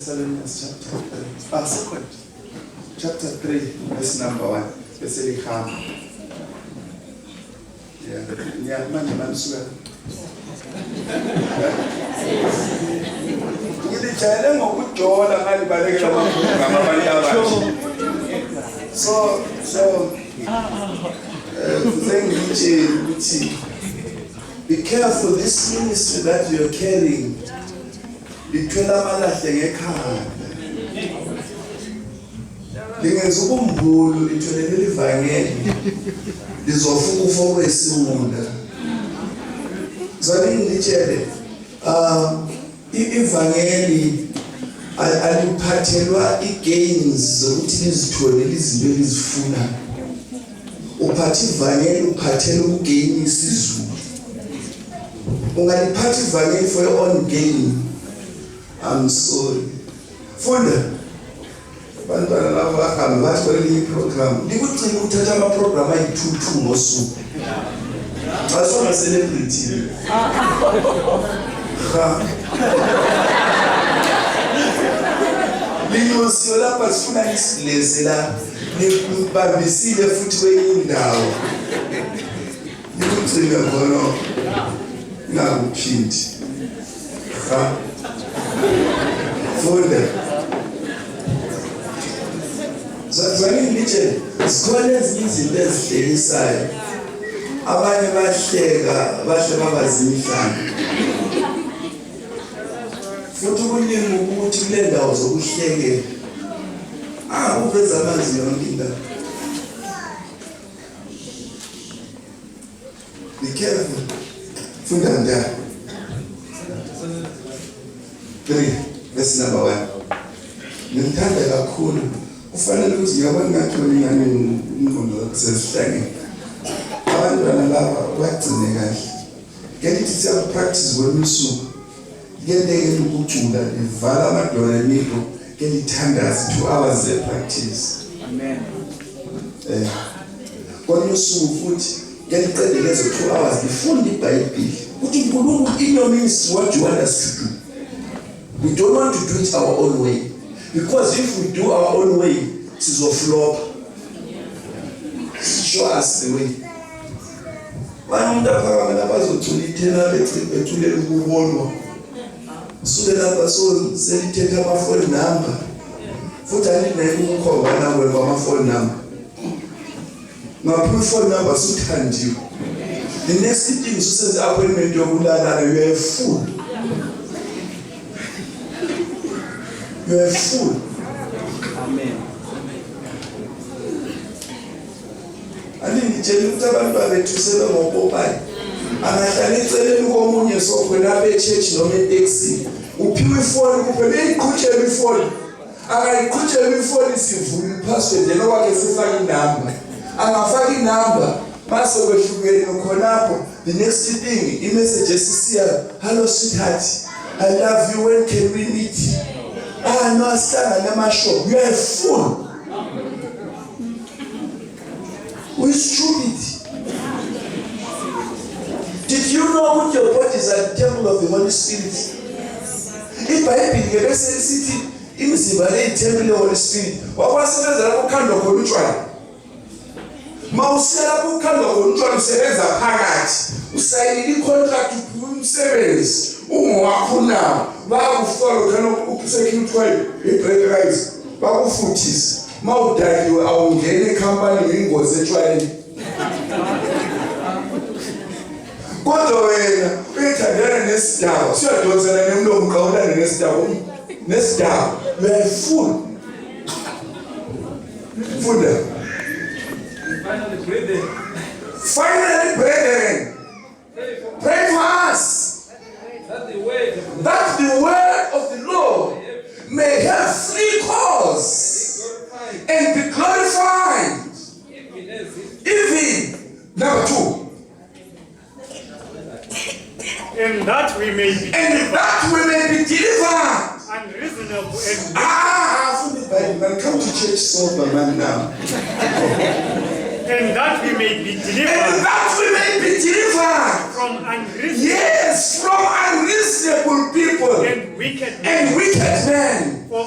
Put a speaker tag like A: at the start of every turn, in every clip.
A: Thessalonians chapter 3, verse number 1. Especially how. Yeah, man, swear. Be careful, this ministry that you're carrying. Lithola amalahle ngekhanda lingenza ukumbulo litholele livangeli lizofuka ufoko esimunda zani ngitshele ivangeli aliphathelwa igains zokuthi lizitholele izinto elizifuna uphatha ivangeli uphathela ukugain isizulu ungaliphatha ivangeli for your own gain. I'm sorry. Funda. Bantwana laba bahambe bathi kweli program. Nikugcina ukuthatha ama program ayi-2 ngosuku. Xa sona celebrity. Linyosiwe lapha sifuna isileze la. Nibambisile futhi kwenye indawo. Nikugcina khona. Ngakuphindi. Funda. Zani ngitshela sikhona ezinye izinto ezihlekisayo. Abanye bahleka bahle babazimhlanga. Futhi kuningi ukuthi kule ndawo zokuhlekela. Uveza amanzi yonke indawo. Be careful. Funda ndaba. 3 verse number 1. Ngithanda kakhulu kufanele ukuthi yabona ngatholi ingane ingqondo sesihlangene abantwana laba bagcine kahle ngelithi siya practice kwelusuku ngenteke ukucula livala amadolo emiko ngelithandaza 2 hours ze practice. Amen. Kwelusuku futhi ngeliqede lezo 2 hours lifunda iBhayibheli ukuthi uNkulunkulu in your ministry what you want us to do. We don't want to do it our own way. Because if we do our own way, it is a flop. Show us the way. Manunda phakame bazothula ithena bethulele ukubonwa. Sule lapha so selithetha ama phone number. Futhi aninayo ukukhomba nawe ngama phone number. Ngaphi phone number suthandiwe. The next thing usenze appointment yokulala you are full. You are full. Amen. Ngitshela ukuthi abantu babethu sebengobophayi. Angahlala eceleni komunye sokhona be-church noma e-taxi. Uphiwe ifoni kuphela iqhutshele ifoni. Akayiqhutshele ifoni sivula ipassword yena wakhe sifaka inamba. Angafaka inamba mase kwehlukene khonapho. The next thing i-message esisiya, hello sweetheart, I love you, when can we meet? No, stand at my shop. You are a fool. Who is stupid? Did you know that your body is a temple of the Holy Spirit? If I be the city, in the temple of the Holy Spirit, what was the kind of control? Mausela bukanda control usebenza phakathi. Usayini contract umsebenzi. Ungwakhona bakufollow kana ukusecurity i-breakers bakufuthisa mawudaliwe awungene ecompany ingozi etshwaleni kodwa wena uyathandana nesidawo siyadonsana nemlomo qawulana nesidawo you are full. Funda. Finally brethren pray for us that the word of the Lord may have free course and be glorified. Even number 2.
B: And that we may be
A: delivered.
B: Unreasonable
A: and come to church sober man now.
B: And that we may be delivered. From unreasonable.
A: Yes, from unreasonable people
B: and wicked
A: men.
B: For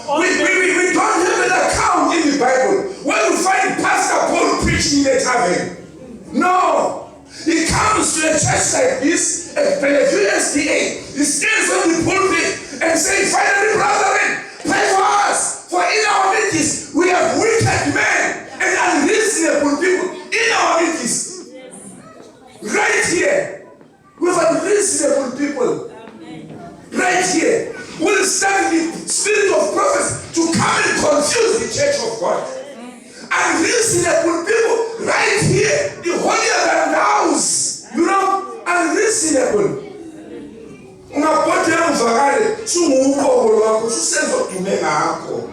A: ngakho.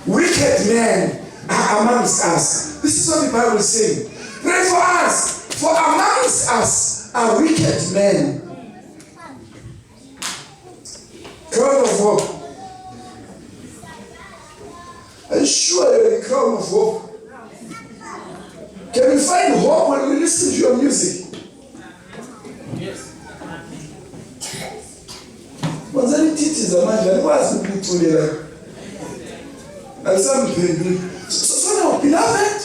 A: Wicked men are amongst us. This is what the Bible is saying. Pray for us, for amongst us are wicked men. Crown of hope. I'm sure you're the crown of hope. Can we find hope when we listen to your music?
B: Yes.
A: Manzani titi zamandla nikwazi ukuthulela. So now, beloved,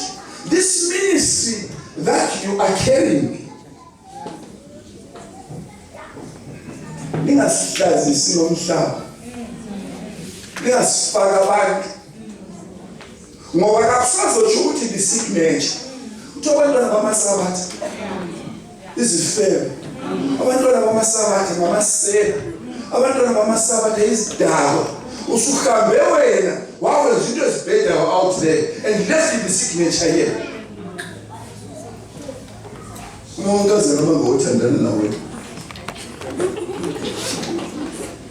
A: this ministry that you are carrying, lingasihlazisi nomhlaba, lingasifaka abantu, ngoba kakusazotsho ukuthi the-sick nature. Kuthiwa abantwana bamasabatha izifebe, abantwana bamasabatha ngamasela, abantwana bamasabatha izidakwa. Usuhambe wena wawenza into ezibhedayo out there and left the sick nature here. Unonkazana noma ngothandana nawe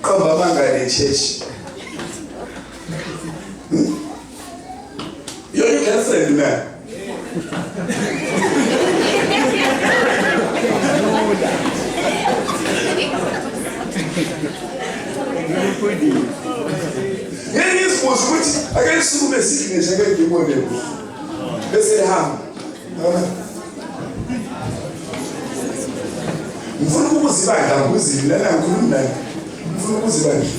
A: qamba bangane church. You're your girlfriend now. Ngiyisibuza ukuthi ake sisukume sickness ake ngibone kuhle. Bese ehamba. Ngifuna ukuzibandla ngizile la ngikhuluma naye. Ngifuna ukuzibandla.